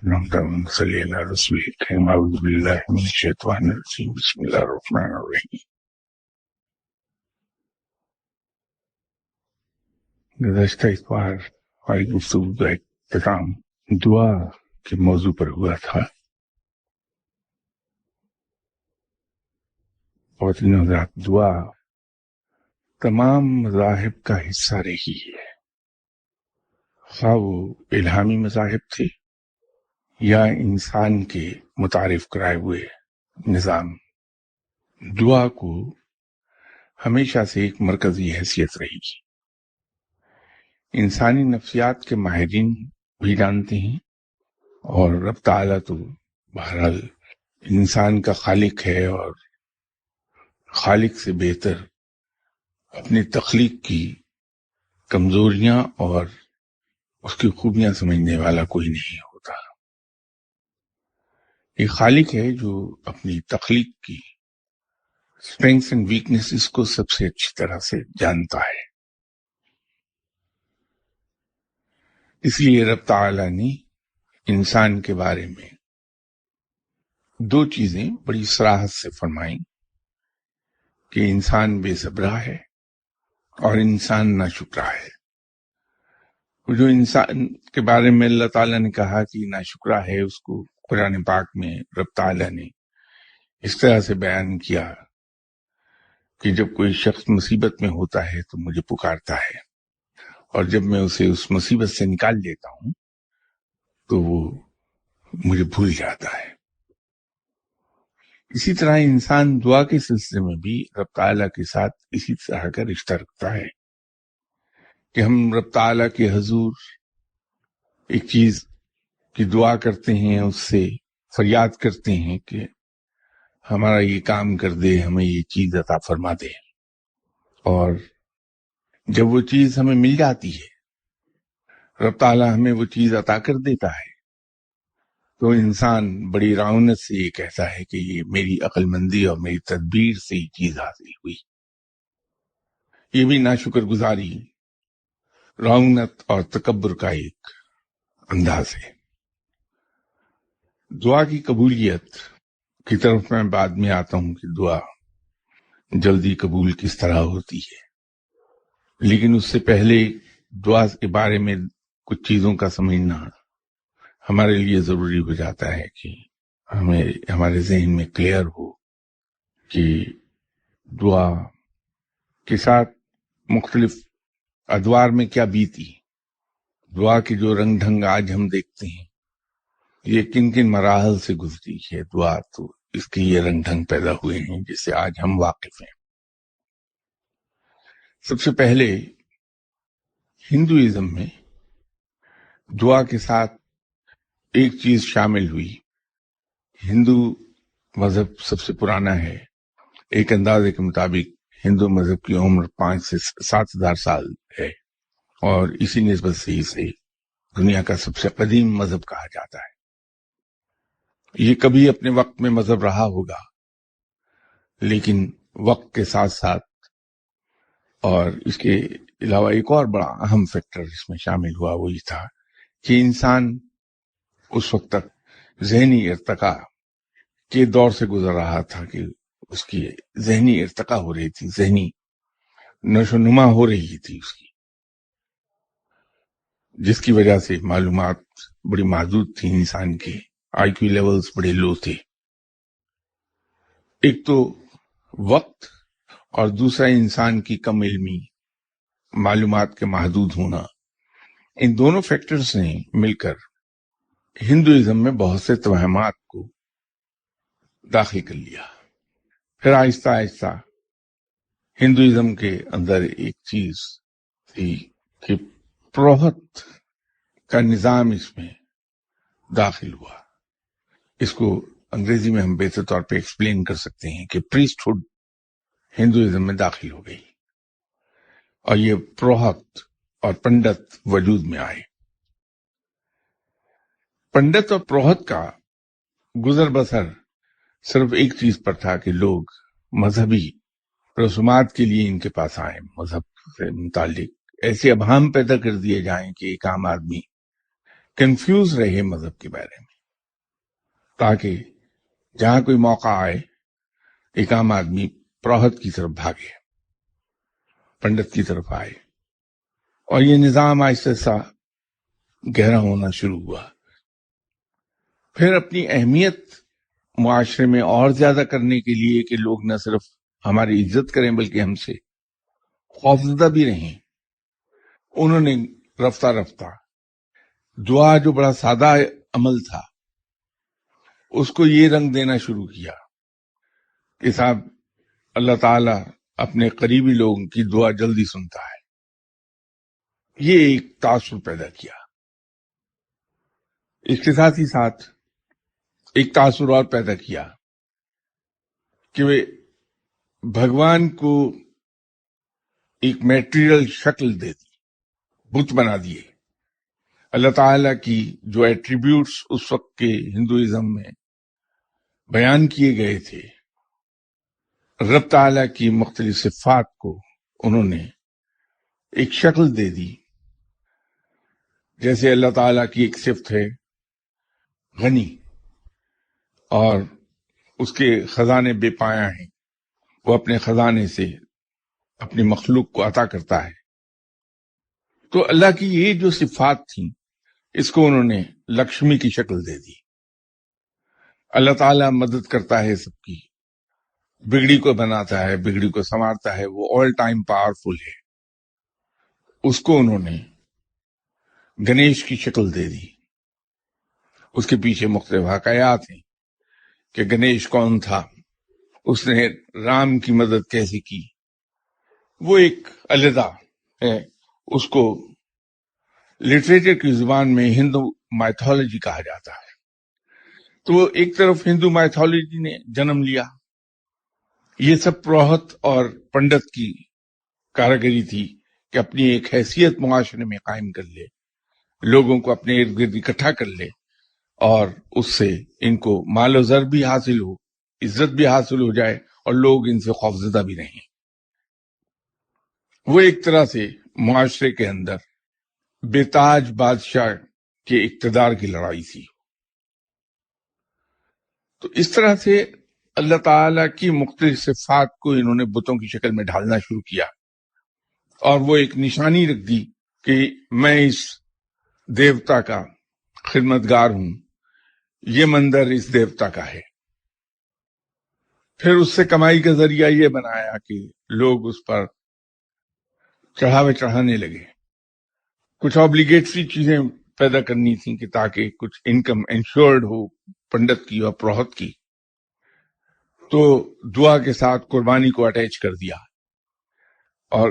اللهم صل على رسول الكريم. أعوذ بالله من الشيطان الرجيم. بسم الله الرحمن الرحیم. گزشتہ اتوار ہماری گفتگو کا اختتام دعا کے موضوع پر ہوا تھا اور حضرات دعا تمام مذاہب کا حصہ رہی ہے، خواہ وہ الہامی مذاہب تھے یا انسان کے متعارف کرائے ہوئے نظام. دعا کو ہمیشہ سے ایک مرکزی حیثیت رہی. انسانی نفسیات کے ماہرین بھی جانتے ہیں، اور رب تعالیٰ تو بہرحال انسان کا خالق ہے، اور خالق سے بہتر اپنی تخلیق کی کمزوریاں اور اس کی خوبیاں سمجھنے والا کوئی نہیں ہوتا. یہ خالق ہے جو اپنی تخلیق کی اسٹرینگس اینڈ ویکنیسز کو سب سے اچھی طرح سے جانتا ہے. اس لیے رب تعالیٰ نے انسان کے بارے میں دو چیزیں بڑی صراحت سے فرمائیں کہ انسان بے صبرہ ہے اور انسان ناشکرا ہے. جو انسان کے بارے میں اللہ تعالیٰ نے کہا کہ ناشکرا ہے، اس کو قرآن پاک میں رب تعالیٰ نے اس طرح سے بیان کیا کہ جب کوئی شخص مصیبت میں ہوتا ہے تو مجھے پکارتا ہے، اور جب میں اسے اس مصیبت سے نکال لیتا ہوں تو وہ مجھے بھول جاتا ہے. اسی طرح انسان دعا کے سلسلے میں بھی رب تعالیٰ کے ساتھ اسی طرح کا رشتہ رکھتا ہے کہ ہم رب تعالیٰ کے حضور ایک چیز کی دعا کرتے ہیں، اس سے فریاد کرتے ہیں کہ ہمارا یہ کام کر دے، ہمیں یہ چیز عطا فرما دے. اور جب وہ چیز ہمیں مل جاتی ہے، رب تعالیٰ ہمیں وہ چیز عطا کر دیتا ہے، تو انسان بڑی رعونت سے یہ کہتا ہے کہ یہ میری عقل مندی اور میری تدبیر سے یہ چیز حاصل ہوئی. یہ بھی ناشکر گزاری، رعونت اور تکبر کا ایک انداز ہے. دعا کی قبولیت کی طرف میں بعد میں آتا ہوں کہ دعا جلدی قبول کس طرح ہوتی ہے، لیکن اس سے پہلے دعا کے بارے میں کچھ چیزوں کا سمجھنا ہمارے لیے ضروری ہو جاتا ہے کہ ہمارے ذہن میں کلیئر ہو کہ دعا کے ساتھ مختلف ادوار میں کیا بیتی. دعا کے جو رنگ ڈھنگ آج ہم دیکھتے ہیں، یہ کن کن مراحل سے گزری ہے دعا، تو اس کے یہ رنگ ڈھنگ پیدا ہوئے ہیں جس سے آج ہم واقف ہیں. سب سے پہلے ہندوازم میں دعا کے ساتھ ایک چیز شامل ہوئی. ہندو مذہب سب سے پرانا ہے. ایک اندازے کے مطابق ہندو مذہب کی عمر 5 سے 7,000 سال ہے، اور اسی نسبت سے اسے دنیا کا سب سے قدیم مذہب کہا جاتا ہے. یہ کبھی اپنے وقت میں مذہب رہا ہوگا، لیکن وقت کے ساتھ ساتھ اور اس کے علاوہ ایک اور بڑا اہم فیکٹر اس میں شامل ہوا، وہ یہ تھا کہ انسان اس وقت تک ذہنی ارتقاء کے دور سے گزر رہا تھا کہ اس کی ذہنی ارتقاء ہو رہی تھی، ذہنی نشو و نما ہو رہی تھی اس کی، جس کی وجہ سے معلومات بڑی محدود تھی. انسان کے آئی کیو لیولز بڑے لو تھے. ایک تو وقت اور دوسرا انسان کی کم علمی، معلومات کے محدود ہونا، ان دونوں فیکٹرز نے مل کر ہندوازم میں بہت سے توہمات کو داخل کر لیا. پھر آہستہ آہستہ ہندوازم کے اندر ایک چیز تھی کہ پروہت کا نظام اس میں داخل ہوا. اس کو انگریزی میں ہم بہتر طور پہ ایکسپلین کر سکتے ہیں کہ پریسٹ ہوڈ ہندوازم میں داخل ہو گئی، اور یہ پروہت اور پنڈت وجود میں آئے. پنڈت اور پروہت کا گزر بسر صرف ایک چیز پر تھا کہ لوگ مذہبی رسومات کے لیے ان کے پاس آئیں، مذہب سے متعلق ایسے ابہام پیدا کر دیے جائیں کہ ایک عام آدمی کنفیوز رہے مذہب کے بارے میں، تاکہ جہاں کوئی موقع آئے ایک عام آدمی پروہت کی طرف بھاگے، پنڈت کی طرف آئے، اور یہ نظام آہستہ آہستہ گہرا ہونا شروع ہوا۔ پھر اپنی اہمیت معاشرے میں اور زیادہ کرنے کے لیے کہ لوگ نہ صرف ہماری عزت کریں بلکہ ہم سے خوفزدہ بھی رہیں، انہوں نے رفتہ رفتہ دعا، جو بڑا سادہ عمل تھا، اس کو یہ رنگ دینا شروع کیا کہ صاحب اللہ تعالیٰ اپنے قریبی لوگوں کی دعا جلدی سنتا ہے۔ یہ ایک تاثر پیدا کیا۔ اس کے ساتھ ہی ساتھ ایک تاثر اور پیدا کیا کہ وہ بھگوان کو ایک میٹریل شکل دے دی، بت بنا دیے۔ اللہ تعالیٰ کی جو ایٹریبیوٹس اس وقت کے ہندوازم میں بیان کیے گئے تھے، رب تعالیٰ کی مختلف صفات کو انہوں نے ایک شکل دے دی۔ جیسے اللہ تعالیٰ کی ایک صفت ہے غنی، اور اس کے خزانے بے پایہ ہیں، وہ اپنے خزانے سے اپنی مخلوق کو عطا کرتا ہے۔ تو اللہ کی یہ جو صفات تھیں، اس کو انہوں نے لکشمی کی شکل دے دی۔ اللہ تعالیٰ مدد کرتا ہے سب کی، بگڑی کو بناتا ہے، بگڑی کو سنوارتا ہے، وہ آل ٹائم پاورفل ہے۔ اس کو انہوں نے گنیش کی شکل دے دی۔ اس کے پیچھے مختلف حکایات ہیں کہ گنیش کون تھا، اس نے رام کی مدد کیسے کی، وہ ایک علیحدہ ہے۔ اس کو لٹریچر کی زبان میں ہندو مائتھولوجی کہا جاتا ہے۔ تو ایک طرف ہندو مائتھولوجی نے جنم لیا، یہ سب پروہت اور پنڈت کی کاریگری تھی کہ اپنی ایک حیثیت معاشرے میں قائم کر لے، لوگوں کو اپنے ارد گرد اکٹھا کر لے، اور اس سے ان کو مال و زر بھی حاصل ہو، عزت بھی حاصل ہو جائے، اور لوگ ان سے خوفزدہ بھی رہیں۔ وہ ایک طرح سے معاشرے کے اندر بے تاج بادشاہ کے اقتدار کی لڑائی تھی۔ تو اس طرح سے اللہ تعالیٰ کی مختلف صفات کو انہوں نے بتوں کی شکل میں ڈھالنا شروع کیا، اور وہ ایک نشانی رکھ دی کہ میں اس دیوتا کا خدمتگار ہوں، یہ مندر اس دیوتا کا ہے۔ پھر اس سے کمائی کا ذریعہ یہ بنایا کہ لوگ اس پر چڑھاوے چڑھانے لگے۔ کچھ آبلیگیٹری چیزیں پیدا کرنی تھیں کہ تاکہ کچھ انکم انشورڈ ہو پنڈت کی اور پروہت کی، تو دعا کے ساتھ قربانی کو اٹیچ کر دیا، اور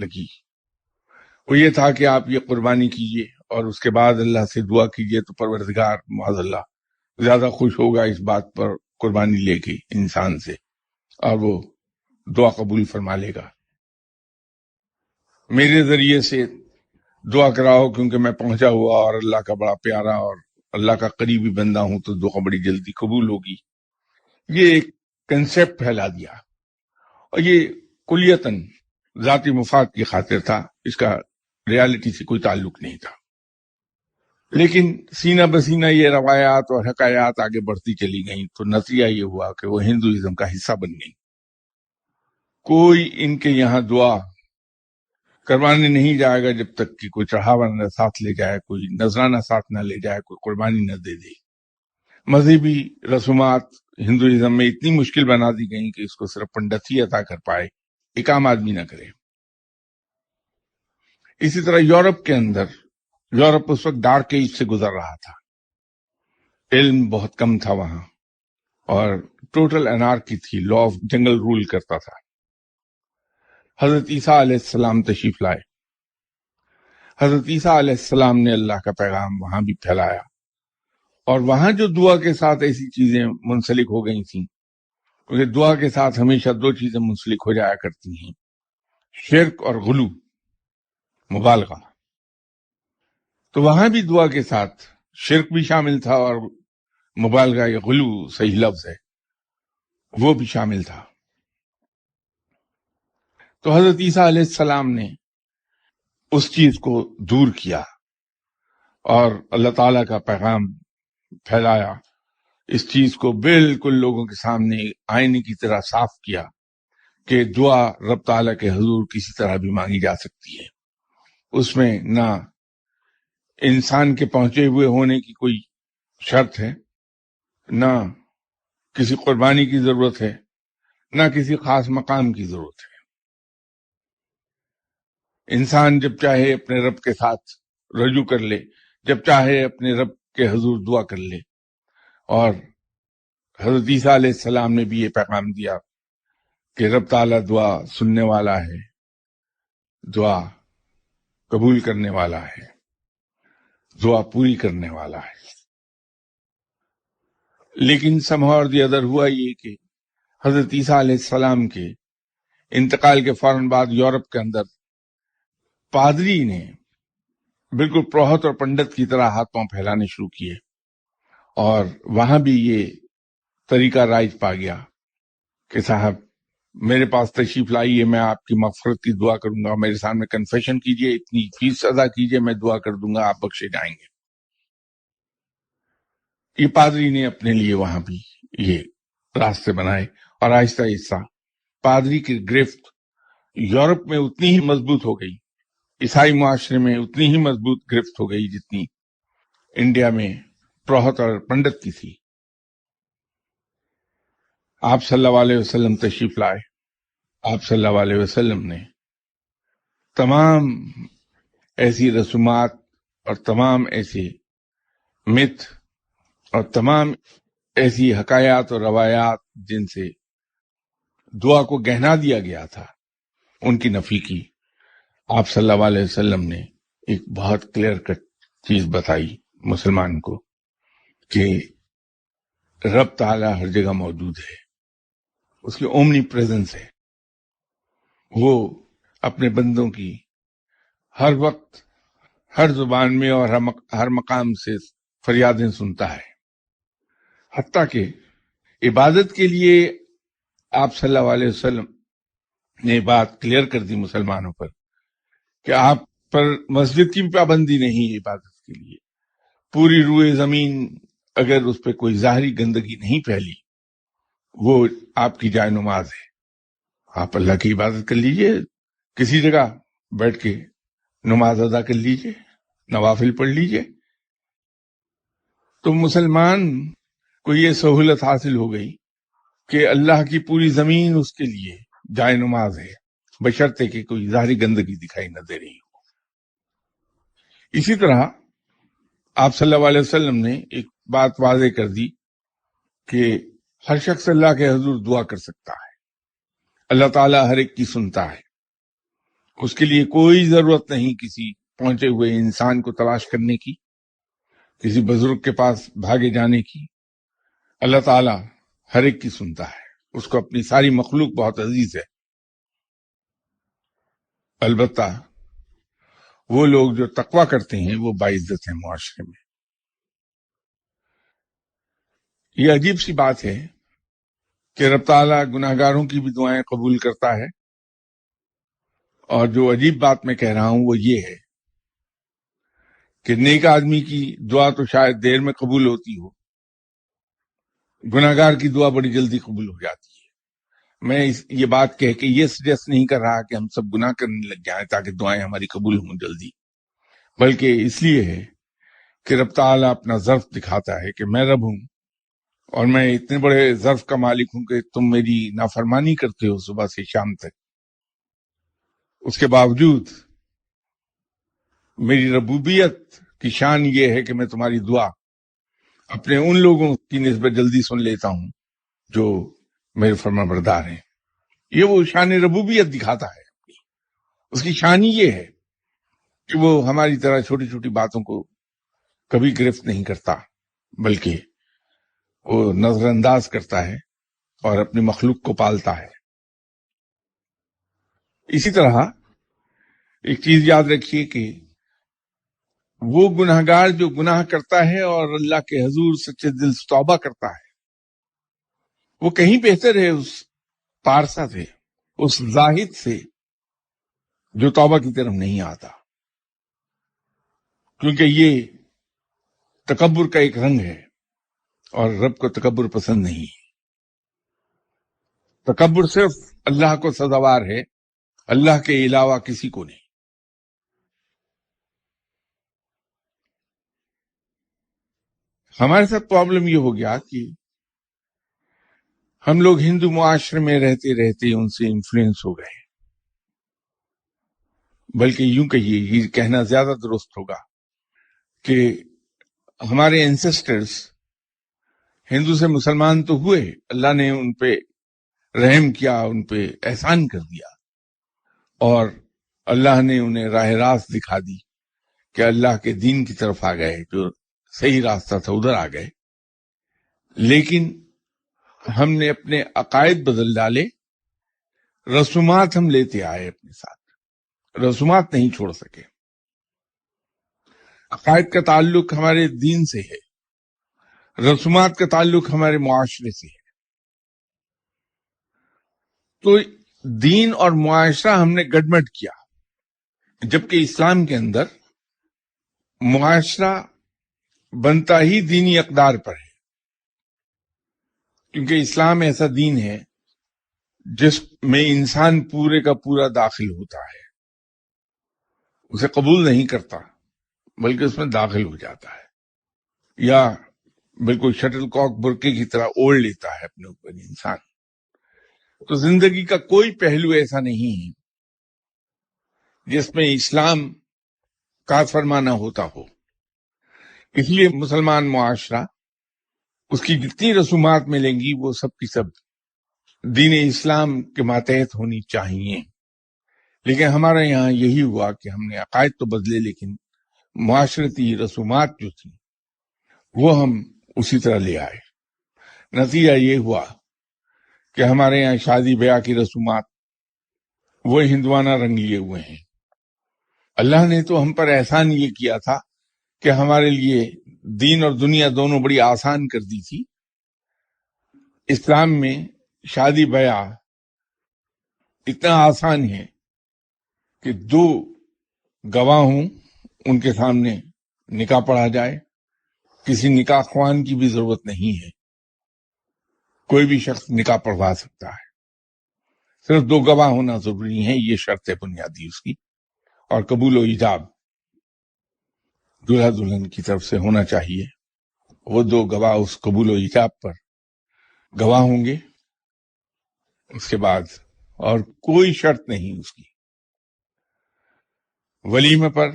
لگی۔ وہ یہ تھا کہ آپ یہ قربانی کیجئے اور اس کے بعد اللہ سے دعا کیجئے، تو پروردگار معاذ اللہ زیادہ خوش ہوگا اس بات پر قربانی لے کے انسان سے، اور وہ دعا قبول فرما لے گا۔ میرے ذریعے سے دعا کراؤ کیونکہ میں پہنچا ہوا اور اللہ کا بڑا پیارا اور اللہ کا قریبی بندہ ہوں، تو دعا بڑی جلدی قبول ہوگی۔ یہ ایک کنسپٹ پھیلا دیا، اور یہ کلیتاً ذاتی مفاد کی خاطر تھا، اس کا ریالٹی سے کوئی تعلق نہیں تھا۔ لیکن سینہ بسینہ یہ روایات اور حکایات آگے بڑھتی چلی گئیں، تو نتیجہ یہ ہوا کہ وہ ہندوازم کا حصہ بن گئی۔ کوئی ان کے یہاں دعا کروانے نہیں جائے گا جب تک کہ کوئی چڑھاوا نہ ساتھ لے جائے، کوئی نذرانہ ساتھ نہ لے جائے، کوئی قربانی نہ دے دے۔ مذہبی رسومات ہندوازم میں اتنی مشکل بنا دی گئیں کہ اس کو صرف پنڈت ہی عطا کر پائے، ایک عام آدمی نہ کرے۔ اسی طرح یورپ کے اندر، یورپ اس وقت ڈارک ایج سے گزر رہا تھا، علم بہت کم تھا وہاں، اور ٹوٹل انارکی تھی، لا آف جنگل رول کرتا تھا۔ حضرت عیسیٰ علیہ السلام تشریف لائے۔ حضرت عیسیٰ علیہ السلام نے اللہ کا پیغام وہاں بھی پھیلایا، اور وہاں جو دعا کے ساتھ ایسی چیزیں منسلک ہو گئی تھیں، کیونکہ دعا کے ساتھ ہمیشہ دو چیزیں منسلک ہو جایا کرتی ہیں، شرک اور غلو، مبالغہ۔ تو وہاں بھی دعا کے ساتھ شرک بھی شامل تھا، اور مبالغہ یا غلو صحیح لفظ ہے وہ بھی شامل تھا۔ تو حضرت عیسیٰ علیہ السلام نے اس چیز کو دور کیا اور اللہ تعالیٰ کا پیغام پھیلایا، اس چیز کو بالکل لوگوں کے سامنے آئینے کی طرح صاف کیا کہ دعا رب تعالیٰ کے حضور کسی طرح بھی مانگی جا سکتی ہے، اس میں نہ انسان کے پہنچے ہوئے ہونے کی کوئی شرط ہے، نہ کسی قربانی کی ضرورت ہے، نہ کسی خاص مقام کی ضرورت ہے۔ انسان جب چاہے اپنے رب کے ساتھ رجوع کر لے، جب چاہے اپنے رب کے حضور دعا کر لے، اور حضرت عیسیٰ علیہ السلام نے بھی یہ پیغام دیا کہ رب تعالیٰ دعا سننے والا ہے، دعا قبول کرنے والا ہے، دعا پوری کرنے والا ہے۔ لیکن somehow or the other ہوا یہ کہ حضرت عیسیٰ علیہ السلام کے انتقال کے فوراً بعد یورپ کے اندر پادری نے بالکل پروہت اور پنڈت کی طرح ہاتھ پاؤں پھیلانے شروع کیے، اور وہاں بھی یہ طریقہ رائج پا گیا کہ صاحب میرے پاس تشریف لائیے، میں آپ کی مغفرت کی دعا کروں گا، میرے سامنے کنفیشن کیجئے، اتنی فیس ادا کیجئے، میں دعا کر دوں گا، آپ بخشے جائیں گے۔ یہ پادری نے اپنے لیے وہاں بھی یہ راستے بنائے، اور آہستہ آہستہ پادری کی گرفت یورپ میں اتنی ہی مضبوط ہو گئی، عیسائی معاشرے میں اتنی ہی مضبوط گرفت ہو گئی جتنی انڈیا میں پروہت اور پنڈت کی تھی۔ آپ صلی اللہ علیہ وسلم تشریف لائے، آپ صلی اللہ علیہ وسلم نے تمام ایسی رسومات اور تمام ایسے مت اور تمام ایسی حکایات اور روایات جن سے دعا کو گہنا دیا گیا تھا، ان کی نفی کی۔ آپ صلی اللہ علیہ وسلم نے ایک بہت کلیئر کٹ چیز بتائی مسلمان کو کہ رب تعالیٰ ہر جگہ موجود ہے، اس کی اومنی پریزنس ہے، وہ اپنے بندوں کی ہر وقت ہر زبان میں اور ہر مقام سے فریادیں سنتا ہے۔ حتیٰ کہ عبادت کے لیے آپ صلی اللہ علیہ وسلم نے بات کلیئر کر دی مسلمانوں پر کہ آپ پر مسجد کی پابندی نہیں ہے عبادت کے لیے، پوری روئے زمین اگر اس پہ کوئی ظاہری گندگی نہیں پھیلی وہ آپ کی جائے نماز ہے، آپ اللہ کی عبادت کر لیجئے، کسی جگہ بیٹھ کے نماز ادا کر لیجئے، نوافل پڑھ لیجئے۔ تو مسلمان کو یہ سہولت حاصل ہو گئی کہ اللہ کی پوری زمین اس کے لیے جائے نماز ہے، بشرطے کہ کوئی ظاہری گندگی دکھائی نہ دے رہی ہو۔ اسی طرح آپ صلی اللہ علیہ وسلم نے ایک بات واضح کر دی کہ ہر شخص اللہ کے حضور دعا کر سکتا ہے، اللہ تعالیٰ ہر ایک کی سنتا ہے، اس کے لیے کوئی ضرورت نہیں کسی پہنچے ہوئے انسان کو تلاش کرنے کی، کسی بزرگ کے پاس بھاگے جانے کی۔ اللہ تعالیٰ ہر ایک کی سنتا ہے، اس کو اپنی ساری مخلوق بہت عزیز ہے۔ البتہ وہ لوگ جو تقوی کرتے ہیں وہ باعزت ہیں معاشرے میں۔ یہ عجیب سی بات ہے کہ رب تعالیٰ گناہگاروں کی بھی دعائیں قبول کرتا ہے، اور جو عجیب بات میں کہہ رہا ہوں وہ یہ ہے کہ نیک آدمی کی دعا تو شاید دیر میں قبول ہوتی ہو، گناہگار کی دعا بڑی جلدی قبول ہو جاتی ہے۔ میں یہ بات کہہ کے یہ سجیسٹ نہیں کر رہا کہ ہم سب گناہ کرنے لگ جائیں تاکہ دعائیں ہماری قبول ہوں جلدی، بلکہ اس لیے ہے کہ رب تعالیٰ اپنا ظرف دکھاتا ہے کہ میں رب ہوں، اور میں اتنے بڑے ظرف کا مالک ہوں کہ تم میری نافرمانی کرتے ہو صبح سے شام تک، اس کے باوجود میری ربوبیت کی شان یہ ہے کہ میں تمہاری دعا اپنے ان لوگوں کی نسبت جلدی سن لیتا ہوں جو میرے فرما بردار ہیں۔ یہ وہ شان ربوبیت دکھاتا ہے، اس کی شان یہ ہے کہ وہ ہماری طرح چھوٹی چھوٹی باتوں کو کبھی گرفت نہیں کرتا، بلکہ وہ نظر انداز کرتا ہے اور اپنی مخلوق کو پالتا ہے۔ اسی طرح ایک چیز یاد رکھیے کہ وہ گناہگار جو گناہ کرتا ہے اور اللہ کے حضور سچے دل سے توبہ کرتا ہے، وہ کہیں بہتر ہے اس پارسا سے، اس زاہد سے جو توبہ کی طرف نہیں آتا۔ کیونکہ یہ تکبر کا ایک رنگ ہے اور رب کو تکبر پسند نہیں ہے. تکبر صرف اللہ کو سزاوار ہے، اللہ کے علاوہ کسی کو نہیں. ہمارے ساتھ پرابلم یہ ہو گیا کہ ہم لوگ ہندو معاشرے میں رہتے رہتے ان سے انفلوئنس ہو گئے. بلکہ یوں کہیے، یہ کہنا زیادہ درست ہوگا کہ ہمارے اینسسٹرز ہندو سے مسلمان تو ہوئے، اللہ نے ان پہ رحم کیا، ان پہ احسان کر دیا، اور اللہ نے انہیں راہ راست دکھا دی کہ اللہ کے دین کی طرف آ گئے، جو صحیح راستہ تھا ادھر آ گئے. لیکن ہم نے اپنے عقائد بدل ڈالے، رسومات ہم لیتے آئے اپنے ساتھ، رسومات نہیں چھوڑ سکے. عقائد کا تعلق ہمارے دین سے ہے، رسومات کا تعلق ہمارے معاشرے سے ہے. تو دین اور معاشرہ ہم نے گڈمڈ کیا، جبکہ اسلام کے اندر معاشرہ بنتا ہی دینی اقدار پر ہے. کیونکہ اسلام ایسا دین ہے جس میں انسان پورے کا پورا داخل ہوتا ہے، اسے قبول نہیں کرتا بلکہ اس میں داخل ہو جاتا ہے، یا بالکل شٹل کاک برقعے کی طرح اوڑھ لیتا ہے اپنے اوپر انسان. تو زندگی کا کوئی پہلو ایسا نہیں ہے جس میں اسلام کا فرمانا ہوتا ہو. اس لیے مسلمان معاشرہ، اس کی جتنی رسومات ملیں گی وہ سب کی سب دین اسلام کے ماتحت ہونی چاہیے. لیکن ہمارے یہاں یہی ہوا کہ ہم نے عقائد تو بدلے، لیکن معاشرتی رسومات جو تھی وہ ہم اسی طرح لے آئے. نتیجہ یہ ہوا کہ ہمارے یہاں شادی بیاہ کی رسومات وہ ہندوانہ رنگ لیے ہوئے ہیں. اللہ نے تو ہم پر احسان یہ کیا تھا کہ ہمارے لیے دین اور دنیا دونوں بڑی آسان کر دی تھی. اسلام میں شادی بیاہ اتنا آسان ہے کہ دو گواہ ہوں، ان کے سامنے نکاح پڑھا جائے، کسی نکاح خوان کی بھی ضرورت نہیں ہے، کوئی بھی شخص نکاح پڑھوا سکتا ہے. صرف دو گواہ ہونا ضروری ہے، یہ شرط ہے بنیادی اس کی. اور قبول و ایجاب دولہا دلہن کی طرف سے ہونا چاہیے. وہ دو گواہ اس قبول و ایجاب پر گواہ ہوں گے، اس کے بعد اور کوئی شرط نہیں اس کی. ولیمے پر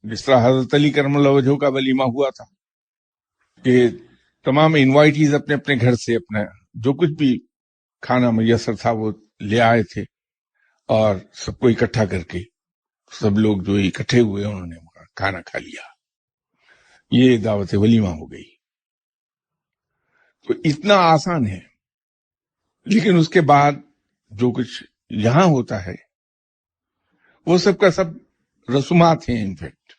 جس طرح حضرت علی کرم اللہ وجہہ کا ولیمہ ہوا تھا کہ تمام انوائٹیز اپنے اپنے گھر سے اپنا جو کچھ بھی کھانا میسر تھا وہ لے آئے تھے، اور سب کو اکٹھا کر کے سب لوگ جو اکٹھے ہوئے انہوں نے کھانا کھا لیا. یہ دعوت ولیمہ ہو گئی. تو اتنا آسان ہے. لیکن اس کے بعد جو کچھ یہاں ہوتا ہے وہ سب کا سب رسومات ہیں. انفیکٹ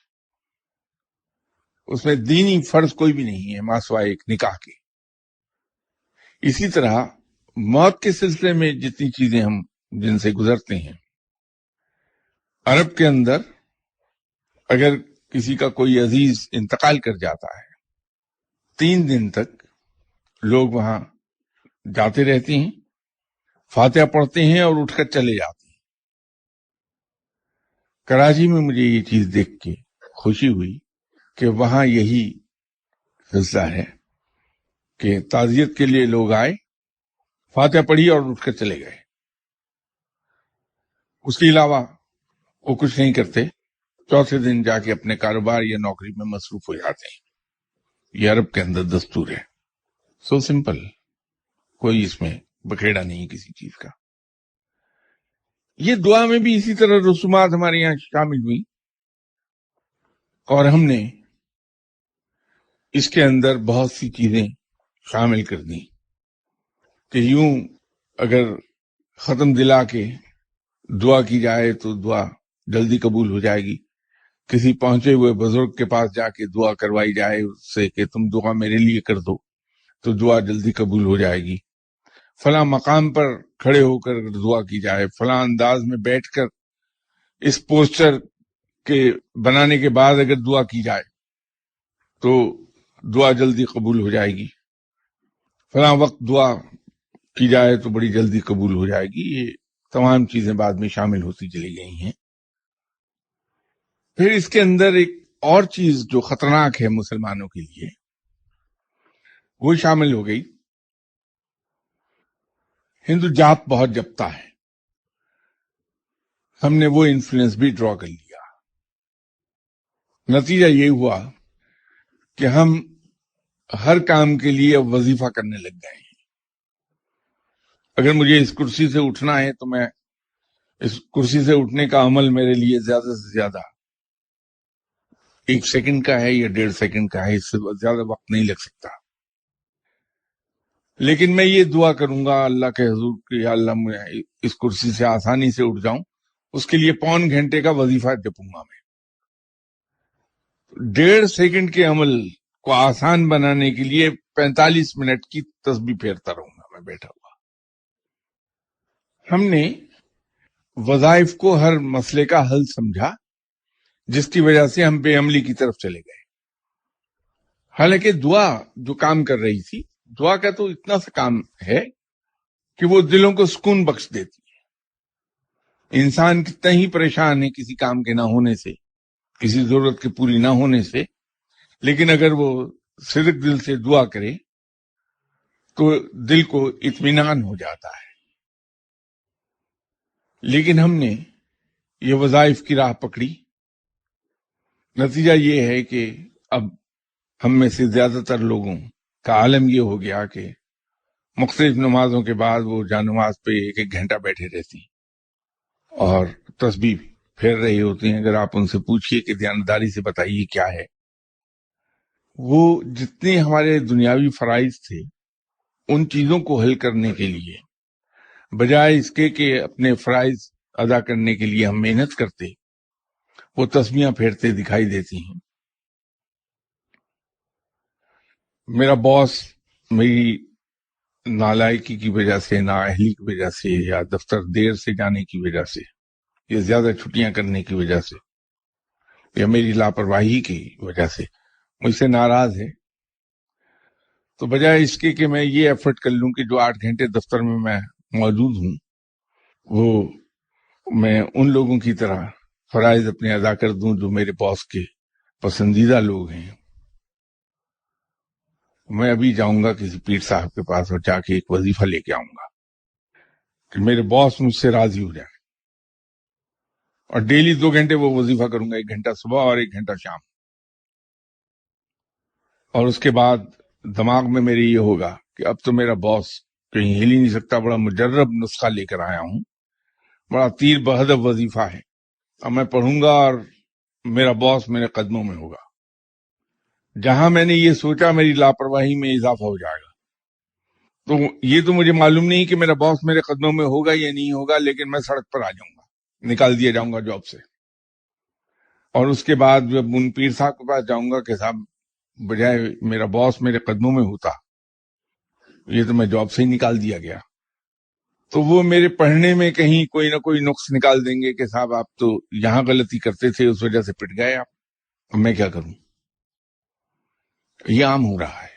اس میں دینی فرض کوئی بھی نہیں ہے مع سوائے ایک نکاح کے. اسی طرح موت کے سلسلے میں جتنی چیزیں ہم جن سے گزرتے ہیں، عرب کے اندر اگر کسی کا کوئی عزیز انتقال کر جاتا ہے 3 دن تک لوگ وہاں جاتے رہتے ہیں، فاتحہ پڑھتے ہیں اور اٹھ کر چلے جاتے ہیں. کراچی میں مجھے یہ چیز دیکھ کے خوشی ہوئی کہ وہاں یہی سلسلہ ہے کہ تعزیت کے لیے لوگ آئے، فاتحہ پڑھی اور اٹھ کر چلے گئے. اس کے علاوہ وہ کچھ نہیں کرتے. چوتھے دن جا کے اپنے کاروبار یا نوکری میں مصروف ہو جاتے ہیں. یہ عرب کے اندر دستور ہے. سو سمپل، کوئی اس میں بکھیڑا نہیں کسی چیز کا. یہ دعا میں بھی اسی طرح رسومات ہمارے یہاں شامل ہوئی، اور ہم نے اس کے اندر بہت سی چیزیں شامل کر دی کہ یوں اگر ختم دلا کے دعا کی جائے تو دعا جلدی قبول ہو جائے گی. کسی پہنچے ہوئے بزرگ کے پاس جا کے دعا کروائی جائے اس سے کہ تم دعا میرے لیے کر دو تو دعا جلدی قبول ہو جائے گی. فلاں مقام پر کھڑے ہو کر دعا کی جائے، فلاں انداز میں بیٹھ کر اس پوسچر کے بنانے کے بعد اگر دعا کی جائے تو دعا جلدی قبول ہو جائے گی، فلاں وقت دعا کی جائے تو بڑی جلدی قبول ہو جائے گی. یہ تمام چیزیں بعد میں شامل ہوتی چلی گئی ہیں. پھر اس کے اندر ایک اور چیز جو خطرناک ہے مسلمانوں کے لیے وہ شامل ہو گئی. ہندو جات بہت جپتا ہے، ہم نے وہ انفلوئنس بھی ڈرا کر لیا. نتیجہ یہ ہوا کہ ہم ہر کام کے لیے وظیفہ کرنے لگ گئے ہیں. اگر مجھے اس کرسی سے اٹھنا ہے تو میں اس کرسی سے اٹھنے کا عمل میرے لیے زیادہ سے زیادہ 1 سیکنڈ کا ہے یا 1.5 سیکنڈ کا ہے، اس سے زیادہ وقت نہیں لگ سکتا. لیکن میں یہ دعا کروں گا اللہ کے حضور کہ یا اللہ میں اس کرسی سے آسانی سے اٹھ جاؤں، اس کے لیے 1.25 گھنٹے کا وظیفہ جپوں گا. میں 1.5 سیکنڈ کے عمل کو آسان بنانے کے لیے 45 منٹ کی تسبیح پھیرتا رہوں گا میں بیٹھا ہوا. ہم نے وظائف کو ہر مسئلے کا حل سمجھا، جس کی وجہ سے ہم بے عملی کی طرف چلے گئے. حالانکہ دعا جو کام کر رہی تھی، دعا کا تو اتنا سا کام ہے کہ وہ دلوں کو سکون بخش دیتی ہے. انسان کتنا ہی پریشان ہے کسی کام کے نہ ہونے سے، کسی ضرورت کے پوری نہ ہونے سے، لیکن اگر وہ صدق دل سے دعا کرے تو دل کو اطمینان ہو جاتا ہے. لیکن ہم نے یہ وظائف کی راہ پکڑی. نتیجہ یہ ہے کہ اب ہم میں سے زیادہ تر لوگوں کا عالم یہ ہو گیا کہ مختلف نمازوں کے بعد وہ جا نماز پہ 1 گھنٹہ بیٹھے رہتی اور تسبیح پھیر رہی ہوتی ہیں. اگر آپ ان سے پوچھئے کہ دیانتداری سے بتائیے کیا ہے، وہ جتنے ہمارے دنیاوی فرائض تھے ان چیزوں کو حل کرنے کے لیے بجائے اس کے کہ اپنے فرائض ادا کرنے کے لیے ہم محنت کرتے، وہ تسبیحاں پھیرتے دکھائی دیتی ہیں. میرا باس میری نالائکی کی وجہ سے، نااہلی کی وجہ سے، یا دفتر دیر سے جانے کی وجہ سے، یا زیادہ چھٹیاں کرنے کی وجہ سے، یا میری لاپرواہی کی وجہ سے مجھ سے ناراض ہے. تو بجائے اس کے کہ میں یہ ایفرٹ کر لوں کہ جو 8 گھنٹے دفتر میں موجود ہوں وہ میں ان لوگوں کی طرح فرائض اپنے ادا کر دوں جو میرے باس کے پسندیدہ لوگ ہیں، میں ابھی جاؤں گا کسی پیر صاحب کے پاس اور جا کے ایک وظیفہ لے کے آؤں گا کہ میرے باس مجھ سے راضی ہو جائے، اور ڈیلی 2 گھنٹے وہ وظیفہ کروں گا، 1 گھنٹہ صبح اور 1 گھنٹہ شام. اور اس کے بعد دماغ میں میرے یہ ہوگا کہ اب تو میرا باس کہیں ہل ہی نہیں سکتا، بڑا مجرب نسخہ لے کر آیا ہوں، بڑا تیر بہدف وظیفہ ہے. اب میں پڑھوں گا اور میرا باس میرے قدموں میں ہوگا. جہاں میں نے یہ سوچا میری لاپرواہی میں اضافہ ہو جائے گا. تو یہ تو مجھے معلوم نہیں کہ میرا باس میرے قدموں میں ہوگا یا نہیں ہوگا، لیکن میں سڑک پر آ جاؤں گا، نکال دیا جاؤں گا جاب سے. اور اس کے بعد جب ان پیر صاحب کے پاس جاؤں گا کہ صاحب بجائے میرا باس میرے قدموں میں ہوتا، یہ تو میں جاب سے ہی نکال دیا گیا. تو وہ میرے پڑھنے میں کہیں کوئی نہ کوئی نقص نکال دیں گے کہ صاحب آپ تو یہاں غلطی کرتے تھے، اس وجہ سے پٹ گئے آپ. اب میں کیا کروں؟ یہ عام ہو رہا ہے.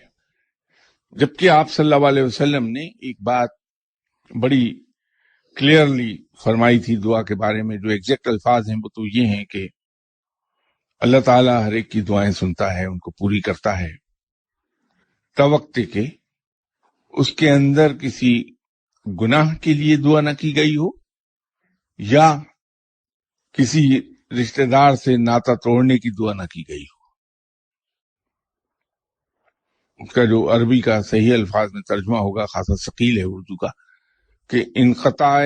جبکہ آپ صلی اللہ علیہ وسلم نے ایک بات بڑی کلیئرلی فرمائی تھی دعا کے بارے میں، جو ایگزیکٹ الفاظ ہیں وہ تو یہ ہیں کہ اللہ تعالیٰ ہر ایک کی دعائیں سنتا ہے، ان کو پوری کرتا ہے، توقع کہ اس کے اندر کسی گناہ کے لیے دعا نہ کی گئی ہو یا کسی رشتہ دار سے ناطہ توڑنے کی دعا نہ کی گئی ہو. اس کا جو عربی کا صحیح الفاظ میں ترجمہ ہوگا، خاصا ثقیل ہے اردو کا، کہ انقطاع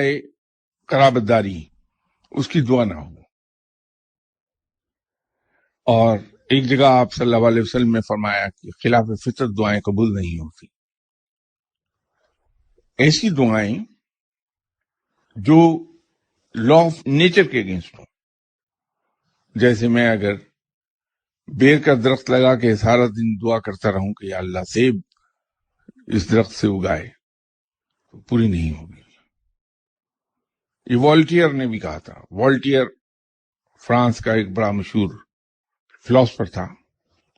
قرابت داری، اس کی دعا نہ ہو. اور ایک جگہ آپ صلی اللہ علیہ وسلم نے فرمایا کہ خلاف فطرت دعائیں قبول نہیں ہوتی. ایسی دعائیں جو لا آف نیچر کے اگینسٹ ہوں، جیسے میں اگر بیر کا درخت لگا کے سارا دن دعا کرتا رہوں کہ یا اللہ سیب اس درخت سے اگائے، تو پوری نہیں ہوگی. یہ والٹیئر نے بھی کہا تھا. والٹیئر فرانس کا ایک بڑا مشہور فلاسفر تھا.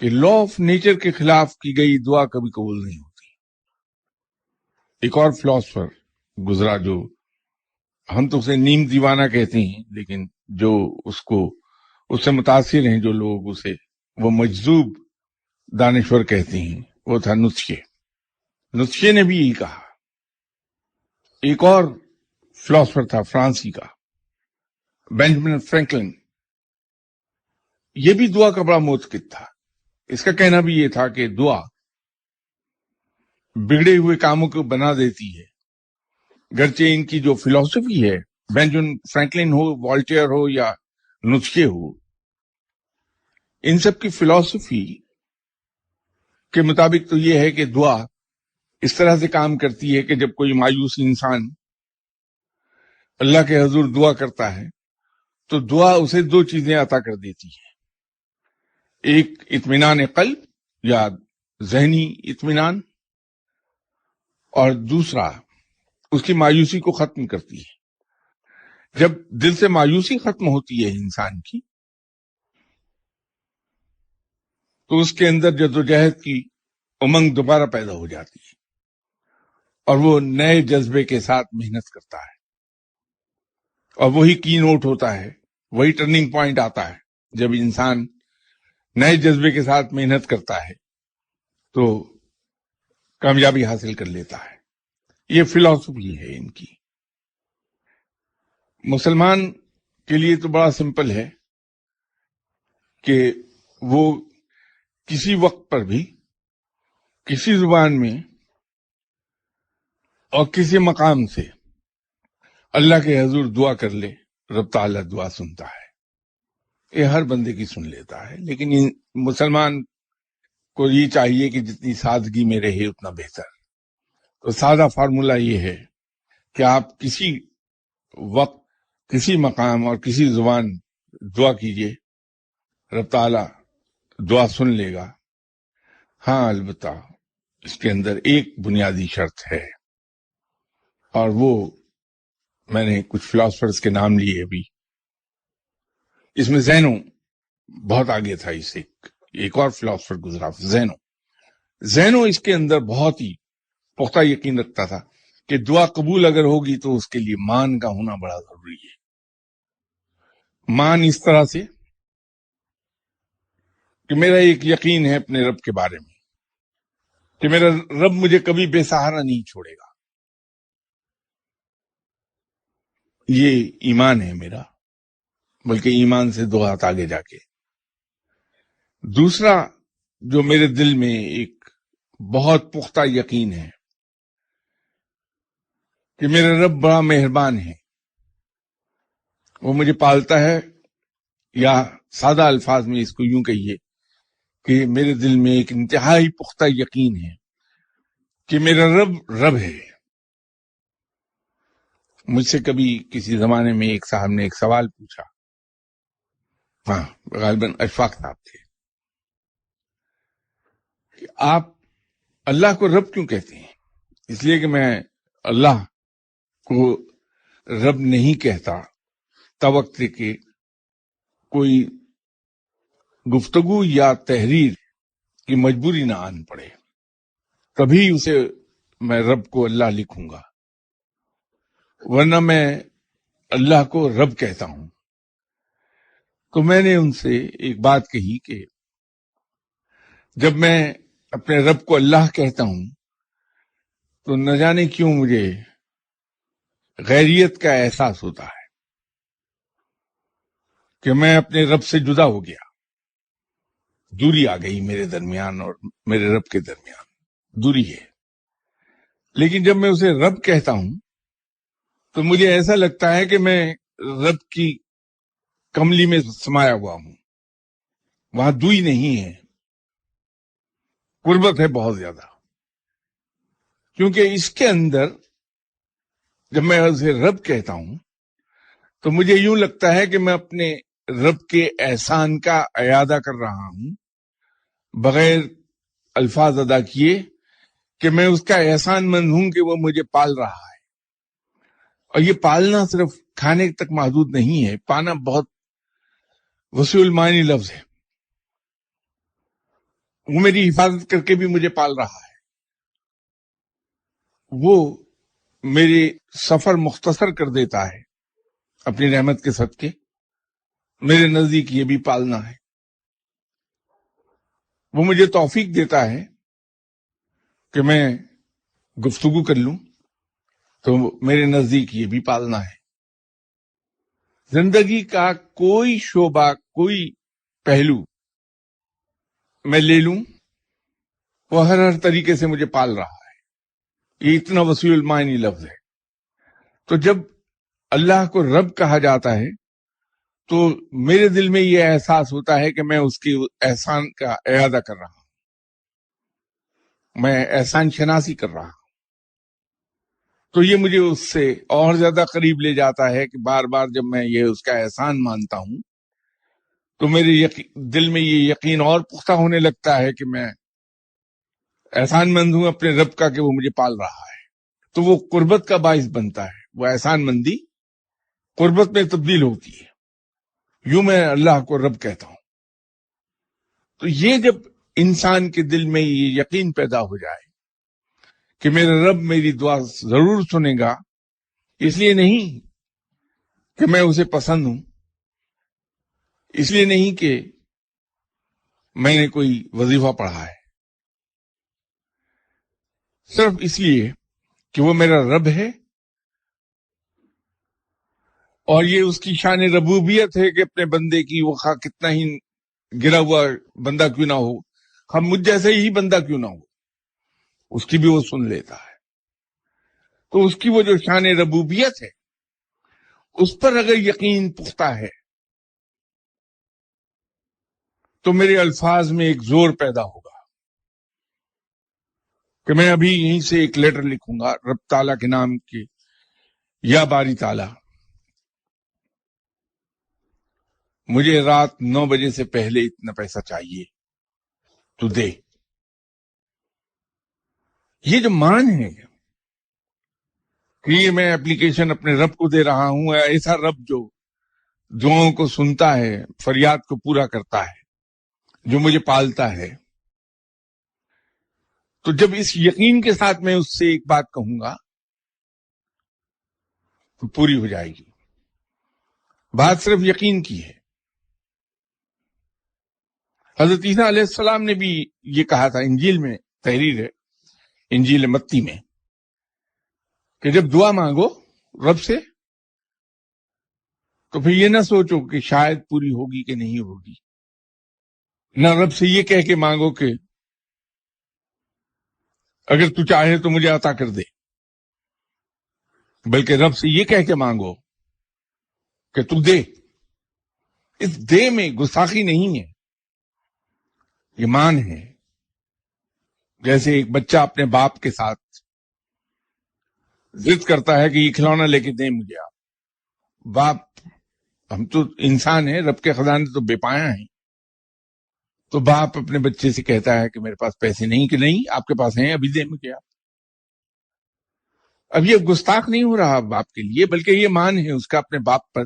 کہ لا آف نیچر کے خلاف کی گئی دعا کبھی قبول نہیں ہوتی. ایک اور فلاسفر گزرا جو ہم تو اسے نیم دیوانہ کہتے ہیں، لیکن جو اس سے متاثر ہیں جو لوگ اسے وہ مجذوب دانشور کہتے ہیں، وہ تھا نوتشے. نوتشے نے بھی یہی کہا. ایک اور فلاسفر تھا فرانسی کا، بینجامن فرینکلن. یہ بھی دعا کا بڑا معتقد تھا. اس کا کہنا بھی یہ تھا کہ دعا بگڑے ہوئے کاموں کو بنا دیتی ہے. گرچہ ان کی جو فلسفی ہے، بینجامن فرینکلن ہو، والٹیئر ہو یا نوتشے ہو، ان سب کی فلسفی کے مطابق تو یہ ہے کہ دعا اس طرح سے کام کرتی ہے کہ جب کوئی مایوس انسان اللہ کے حضور دعا کرتا ہے تو دعا اسے دو چیزیں عطا کر دیتی ہے. ایک اطمینان قلب یا ذہنی اطمینان، اور دوسرا اس کی مایوسی کو ختم کرتی ہے. جب دل سے مایوسی ختم ہوتی ہے انسان کی تو اس کے اندر جدوجہد کی امنگ دوبارہ پیدا ہو جاتی ہے اور وہ نئے جذبے کے ساتھ محنت کرتا ہے. اور وہی کی نوٹ ہوتا ہے، وہی ٹرننگ پوائنٹ آتا ہے جب انسان نئے جذبے کے ساتھ محنت کرتا ہے تو کامیابی حاصل کر لیتا ہے. یہ فلسفی ہے ان کی. مسلمان کے لیے تو بڑا سمپل ہے کہ وہ کسی وقت پر بھی کسی زبان میں اور کسی مقام سے اللہ کے حضور دعا کر لے، رب تعالیٰ دعا سنتا ہے. یہ ہر بندے کی سن لیتا ہے، لیکن مسلمان کو یہ چاہیے کہ جتنی سادگی میں رہے اتنا بہتر. تو سادہ فارمولا یہ ہے کہ آپ کسی وقت، کسی مقام اور کسی زبان دعا کیجئے، رب تعالیٰ دعا سن لے گا. ہاں البتہ اس کے اندر ایک بنیادی شرط ہے، اور وہ میں نے کچھ فلاسفرز کے نام لیے ابھی. اس میں زینو بہت آگے تھا. اس ایک اور فلاسفر گزرا، زینو اس کے اندر بہت ہی پختہ یقین رکھتا تھا کہ دعا قبول اگر ہوگی تو اس کے لیے مان کا ہونا بڑا ضروری ہے. مان اس طرح سے کہ میرا ایک یقین ہے اپنے رب کے بارے میں کہ میرا رب مجھے کبھی بے سہارا نہیں چھوڑے گا. یہ ایمان ہے میرا، بلکہ ایمان سے دو ہاتھ آگے جا کے دوسرا جو میرے دل میں ایک بہت پختہ یقین ہے کہ میرا رب بڑا مہربان ہے. وہ مجھے پالتا ہے، یا سادہ الفاظ میں اس کو یوں کہیے کہ میرے دل میں ایک انتہائی پختہ یقین ہے کہ میرا رب ہے. مجھ سے کبھی کسی زمانے میں ایک صاحب نے ایک سوال پوچھا، ہاں غالباً اشفاق صاحب تھے، کہ آپ اللہ کو رب کیوں کہتے ہیں؟ اس لیے کہ میں اللہ کو رب نہیں کہتا توقع کہ کوئی گفتگو یا تحریر کی مجبوری نہ آن پڑے، تبھی اسے میں رب کو اللہ لکھوں گا، ورنہ میں اللہ کو رب کہتا ہوں. تو میں نے ان سے ایک بات کہی کہ جب میں اپنے رب کو اللہ کہتا ہوں تو نہ جانے کیوں مجھے غیریت کا احساس ہوتا ہے کہ میں اپنے رب سے جدا ہو گیا، دوری آ گئی میرے درمیان اور میرے رب کے درمیان دوری ہے. لیکن جب میں اسے رب کہتا ہوں تو مجھے ایسا لگتا ہے کہ میں رب کی کملی میں سمایا ہوا ہوں، وہاں دوئی نہیں ہے، قربت ہے بہت زیادہ. کیونکہ اس کے اندر جب میں اسے رب کہتا ہوں تو مجھے یوں لگتا ہے کہ میں اپنے رب کے احسان کا اعادہ کر رہا ہوں بغیر الفاظ ادا کیے، کہ میں اس کا احسان مند ہوں کہ وہ مجھے پال رہا ہے. اور یہ پالنا صرف کھانے تک محدود نہیں ہے، پانا بہت وسیع المعنی لفظ ہے. وہ میری حفاظت کر کے بھی مجھے پال رہا ہے، وہ میرے سفر مختصر کر دیتا ہے اپنی رحمت کے صدقے، میرے نزدیک یہ بھی پالنا ہے۔ وہ مجھے توفیق دیتا ہے کہ میں گفتگو کر لوں، تو میرے نزدیک یہ بھی پالنا ہے۔ زندگی کا کوئی شعبہ، کوئی پہلو میں لے لوں، وہ ہر طریقے سے مجھے پال رہا ہے۔ یہ اتنا وسیع المعنی لفظ ہے۔ تو جب اللہ کو رب کہا جاتا ہے تو میرے دل میں یہ احساس ہوتا ہے کہ میں اس کی احسان کا اعادہ کر رہا ہوں، میں احسان شناسی کر رہا ہوں۔ تو یہ مجھے اس سے اور زیادہ قریب لے جاتا ہے کہ بار بار جب میں یہ اس کا احسان مانتا ہوں تو میرے دل میں یہ یقین اور پختہ ہونے لگتا ہے کہ میں احسان مند ہوں اپنے رب کا، کہ وہ مجھے پال رہا ہے۔ تو وہ قربت کا باعث بنتا ہے، وہ احسان مندی قربت میں تبدیل ہوتی ہے۔ یوں میں اللہ کو رب کہتا ہوں۔ تو یہ جب انسان کے دل میں یہ یقین پیدا ہو جائے کہ میرا رب میری دعا ضرور سنے گا، اس لیے نہیں کہ میں اسے پسند ہوں، اس لیے نہیں کہ میں نے کوئی وظیفہ پڑھا ہے، صرف اس لیے کہ وہ میرا رب ہے، اور یہ اس کی شان ربوبیت ہے کہ اپنے بندے کی، وہ خواہ کتنا ہی گرا ہوا بندہ کیوں نہ ہو، ہم مجھ جیسے ہی بندہ کیوں نہ ہو، اس کی بھی وہ سن لیتا ہے۔ تو اس کی وہ جو شان ربوبیت ہے، اس پر اگر یقین پختہ ہے تو میرے الفاظ میں ایک زور پیدا ہوگا کہ میں ابھی یہیں سے ایک لیٹر لکھوں گا رب تعالیٰ کے نام کے، یا باری تعالیٰ مجھے رات 9 بجے سے پہلے اتنا پیسہ چاہیے، تو دے۔ یہ جو مان ہے کہ یہ میں اپلیکیشن اپنے رب کو دے رہا ہوں، ایسا رب جو دعاؤں کو سنتا ہے، فریاد کو پورا کرتا ہے، جو مجھے پالتا ہے، تو جب اس یقین کے ساتھ میں اس سے ایک بات کہوں گا تو پوری ہو جائے گی۔ بات صرف یقین کی ہے۔ حضرت عیسیٰ علیہ السلام نے بھی یہ کہا تھا، انجیل میں تحریر ہے، انجیل متی میں، کہ جب دعا مانگو رب سے تو پھر یہ نہ سوچو کہ شاید پوری ہوگی کہ نہیں ہوگی، نہ رب سے یہ کہہ کے مانگو کہ اگر تو چاہے تو مجھے عطا کر دے، بلکہ رب سے یہ کہہ کے مانگو کہ تو دے۔ اس دے میں گستاخی نہیں ہے، یہ مان ہے۔ جیسے ایک بچہ اپنے باپ کے ساتھ ضد کرتا ہے کہ یہ کھلونا لے کے دیں مجھے آپ، باپ، ہم تو انسان ہیں، رب کے خزانے تو بے پایا ہیں، تو باپ اپنے بچے سے کہتا ہے کہ میرے پاس پیسے نہیں، کہ نہیں آپ کے پاس ہیں، ابھی دیں مجھے آپ۔ اب یہ گستاخ نہیں ہو رہا باپ کے لیے، بلکہ یہ مان ہے اس کا اپنے باپ پر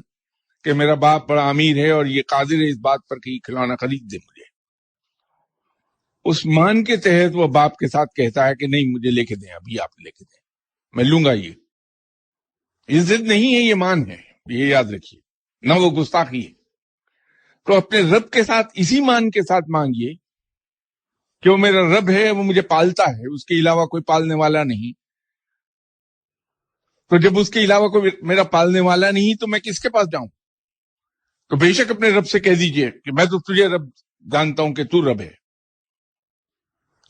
کہ میرا باپ بڑا امیر ہے اور یہ قادر ہے اس بات پر کہ یہ کھلونا خرید دے مجھے۔ اس مان کے تحت وہ باپ کے ساتھ کہتا ہے کہ نہیں مجھے لے کے دیں، ابھی آپ لے کے دیں، میں لوں گا۔ یہ ضد نہیں ہے، یہ مان ہے، یہ یاد رکھیے، نہ وہ گستاخی ہے۔ تو اپنے رب کے ساتھ اسی مان کے ساتھ مانگیے کہ وہ میرا رب ہے، وہ مجھے پالتا ہے، اس کے علاوہ کوئی پالنے والا نہیں۔ تو جب اس کے علاوہ کوئی میرا پالنے والا نہیں تو میں کس کے پاس جاؤں؟ تو بے شک اپنے رب سے کہہ دیجئے کہ میں تو تجھے رب جانتا ہوں کہ تو رب ہے،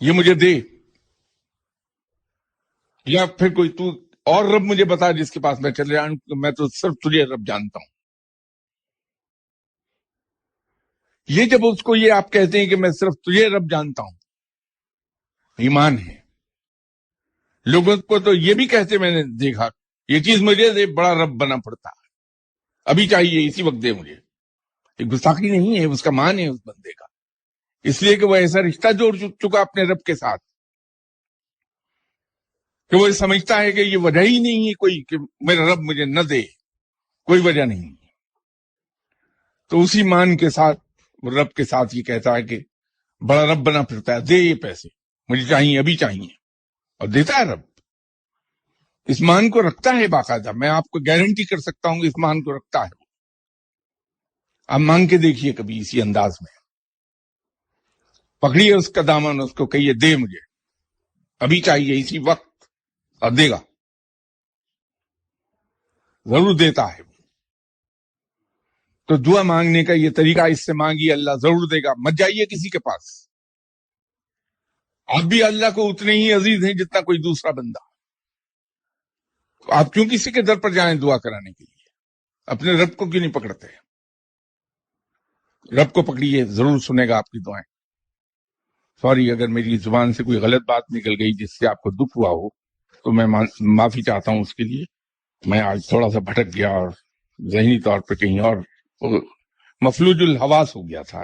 یہ مجھے دے، یا پھر کوئی تو اور رب مجھے بتا جس کے پاس میں چلے جاؤں، میں تو صرف تجھے رب جانتا ہوں۔ یہ جب اس کو یہ آپ کہتے ہیں کہ میں صرف تجھے رب جانتا ہوں، ایمان ہے۔ لوگوں کو تو یہ بھی کہتے میں نے دیکھا، یہ چیز مجھے دے، بڑا رب بنا پڑتا ہے، ابھی چاہیے، اسی وقت دے مجھے۔ یہ گستاخی نہیں ہے، اس کا مان ہے اس بندے کا، اس لیے کہ وہ ایسا رشتہ جوڑ چکا اپنے رب کے ساتھ کہ وہ سمجھتا ہے کہ یہ وجہ ہی نہیں ہے کوئی کہ میرا رب مجھے نہ دے، کوئی وجہ نہیں۔ تو اسی مان کے ساتھ رب کے ساتھ یہ کہتا ہے کہ بڑا رب بنا پھرتا ہے، دے یہ پیسے مجھے چاہیے، ابھی چاہیے، اور دیتا ہے رب. اس مان کو رکھتا ہے باقاعدہ، میں آپ کو گارنٹی کر سکتا ہوں کہ اس مان کو رکھتا ہے. آپ مانگ کے دیکھیے کبھی اسی انداز میں، پکڑیے اس کا دامن، اس کو کہیے دے مجھے، ابھی چاہیے، اسی وقت، اور دے گا، ضرور دیتا ہے. تو دعا مانگنے کا یہ طریقہ، اس سے مانگیے، اللہ ضرور دے گا. مت جائیے کسی کے پاس، آپ بھی اللہ کو اتنے ہی عزیز ہیں جتنا کوئی دوسرا بندہ. تو آپ کیوں کسی کے در پر جائیں دعا کرانے کے لیے؟ اپنے رب کو کیوں نہیں پکڑتے؟ رب کو پکڑیے، ضرور سنے گا آپ کی دعائیں. سوری اگر میری زبان سے کوئی غلط بات نکل گئی جس سے آپ کو دکھ ہوا ہو، تو میں معافی چاہتا ہوں اس کے لیے. میں آج تھوڑا سا بھٹک گیا اور ذہنی طور پہ کہیں اور مفلوج الحواس ہو گیا تھا.